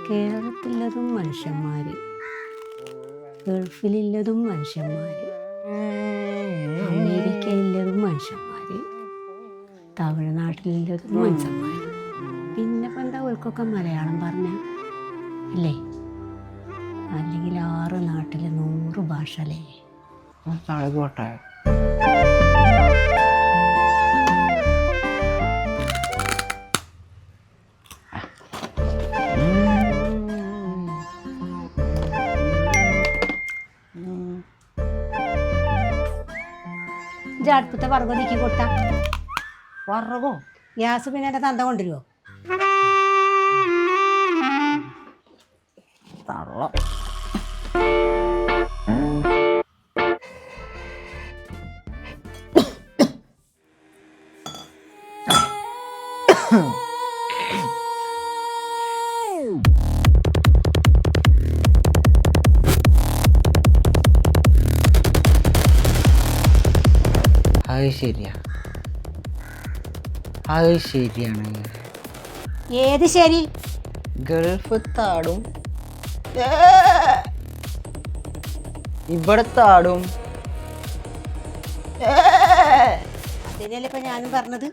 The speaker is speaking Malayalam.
കേരളത്തിലതും മനുഷ്യന്മാര്, ഗൾഫിലുള്ളതും മനുഷ്യന്മാര്, അമേരിക്കയിലുള്ളതും മനുഷ്യന്മാര്, തമിഴ്നാട്ടിലുള്ളതും മനുഷ്യന്മാര്. പിന്നെ ഇപ്പം എന്താ അവർക്കൊക്കെ മലയാളം പറഞ്ഞ അല്ലേ? അല്ലെങ്കിൽ 6 നാട്ടിൽ 100 ഭാഷ അല്ലേ? പോട്ടെ. അടുപ്പത്തെ വറകോ നീക്കി കൊടുത്ത വറകോ ഗ്യാസ് പിന്നെ എൻ്റെ തന്ത കൊണ്ടുവരുമോ? തള്ള അത് ശരിയാണ്. ഏത് ശരി? ഗൾഫ് താടും ഇവിടെ താടും. അതിനല്ലേ ഇപ്പൊ ഞാനും പറഞ്ഞത്.